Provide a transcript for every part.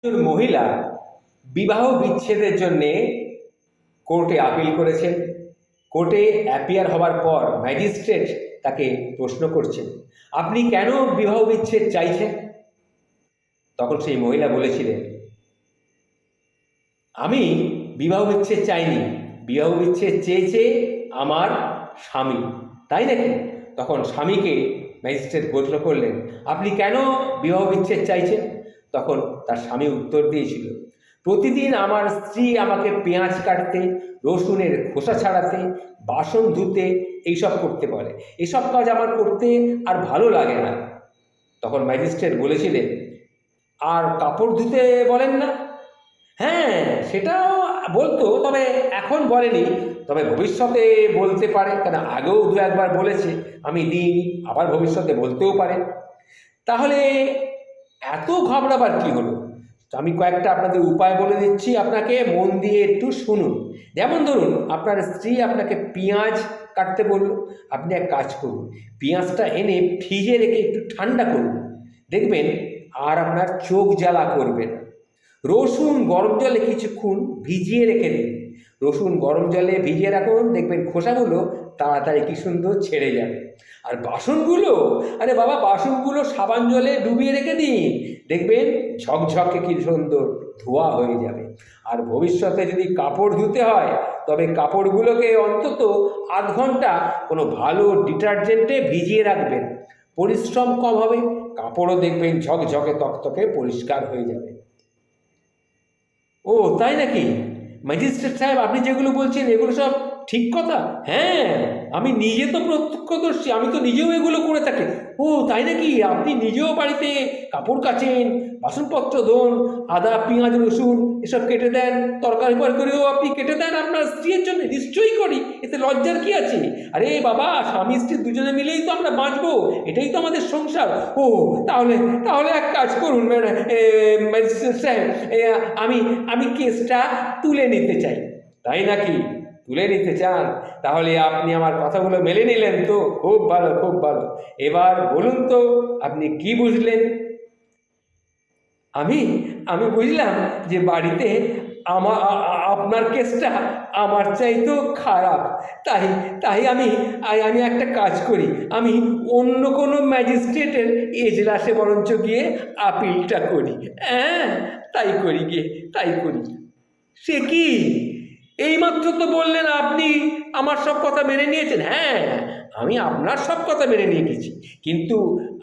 একজন মহিলা বিবাহ বিচ্ছেদের জন্যে কোর্টে আপিল করেছেন। কোর্টে অ্যাপিয়ার হওয়ার পর ম্যাজিস্ট্রেট তাকে প্রশ্ন করছেন, আপনি কেন বিবাহ বিচ্ছেদ চাইছেন? তখন সেই মহিলা বলেছিলেন, আমি বিবাহ বিচ্ছেদ চাইনি, বিবাহ বিচ্ছেদ চেয়েছে আমার স্বামী। তাই নাকি? তখন স্বামীকে ম্যাজিস্ট্রেট প্রশ্ন করলেন, আপনি কেন বিবাহ বিচ্ছেদ চাইছেন? তখন তার স্বামী উত্তর দিয়েছিল, প্রতিদিন আমার স্ত্রী আমাকে পেঁয়াজ কাটতে, রসুনের খোসা ছাড়াতে, বাসন ধুতে এইসব করতে বলে। এসব কাজ আমার করতে আর ভালো লাগে না। তখন ম্যাজিস্ট্রেট বলেছিলেন, আর কাপড় ধুতে বলেন না? হ্যাঁ, সেটাও বলতো, তবে এখন বলেনি, তবে ভবিষ্যতে বলতে পারে, কেন আগেও দু একবার বলেছে, আমি দিইনি, আবার ভবিষ্যতে বলতেও পারে। তাহলে এত ঘাবড়াবার কি হলো? তো আমি কয়েকটা আপনাদের উপায় বলে দিচ্ছি, আপনাকে মন দিয়ে একটু শুনুন। যেমন ধরুন, আপনার স্ত্রী আপনাকে পেঁয়াজ কাটতে বললো, আপনি এক কাজ করুন, পেঁয়াজটা এনে ফ্রিজে রেখে একটু ঠান্ডা করুন, দেখবেন আর আপনার চোখ জ্বালা করবে না। রসুন গরম জলে কিছুক্ষণ ভিজিয়ে রেখে দিন, রসুন গরম জলে ভিজিয়ে রাখুন, দেখবেন খোসাগুলো তাড়াতাড়ি কি সুন্দর ছেড়ে যাবে। আর বাসনগুলো, আরে বাবা, বাসনগুলো সাবান জলে ডুবিয়ে রেখে দিন, দেখবেন ঝকঝকে কি সুন্দর ধোয়া হয়ে যাবে। আর ভবিষ্যতে যদি কাপড় ধুতে হয়, তবে কাপড়গুলোকে অন্তত আধ ঘন্টা কোনো ভালো ডিটারজেন্টে ভিজিয়ে রাখবেন, পরিশ্রম কম হবে, কাপড়ও দেখবেন ঝকঝকে তকতকে পরিষ্কার হয়ে যাবে। ও তাই নাকি? ম্যাজিস্ট্রেট সাহেব, আপনি যেগুলো বলছেন এগুলো সব ঠিক কথা? হ্যাঁ, আমি নিজে তো প্রত্যক্ষদর্শী, আমি তো নিজেও এগুলো করে থাকি। ও তাই নাকি? আপনি নিজেও বাড়িতে কাপড় কাচেন, বাসনপত্র ধোন, আদা পেঁয়াজ রসুন এসব কেটে দেন, তরকারি করেও আপনি কেটে দেন আপনার স্ত্রীর জন্য? নিশ্চয়ই করি, এতে লজ্জার কি আছে? আরে বাবা, স্বামী স্ত্রী দুজনে মিলেই তো আমরা বাঁচবো, এটাই তো আমাদের সংসার। ও তাহলে তাহলে এক কাজ করুন ম্যাজিস্ট্রেট সাহেব, আমি আমি কেসটা তুলে নিতে চাই। তাই নাকি? তুলে নিতে চান? তাহলে আপনি আমার কথাগুলো মেনে নিলেন তো? খুব ভালো, খুব ভালো। এবার বলুন তো, আপনি কি বুঝলেন? আমি আমি বুঝলাম যে বাড়িতে আপনার কেসটা আমার চাইতেও খারাপ। তাই তাই আমি একটা কাজ করি, আমি অন্য কোনো ম্যাজিস্ট্রেটের এজলাসে বরঞ্চ গিয়ে আপিলটা করি। হ্যাঁ, তাই করি গিয়ে, তাই করি। সে কি? এইমাত্র তো বললেন আপনি আমার সব কথা মেনে নিয়েছেন। হ্যাঁ, আমি আপনার সব কথা মেনে নিয়ে গেছি, কিন্তু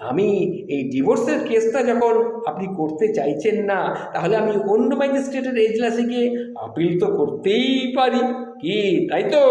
আমি এই ডিভোর্সের কেসটা যখন আপনি করতে চাইছেন না, তাহলে আমি অন্য ম্যাজিস্ট্রেটের এজলাসে গিয়ে আপিল তো করতেই পারি, কি তাই তো?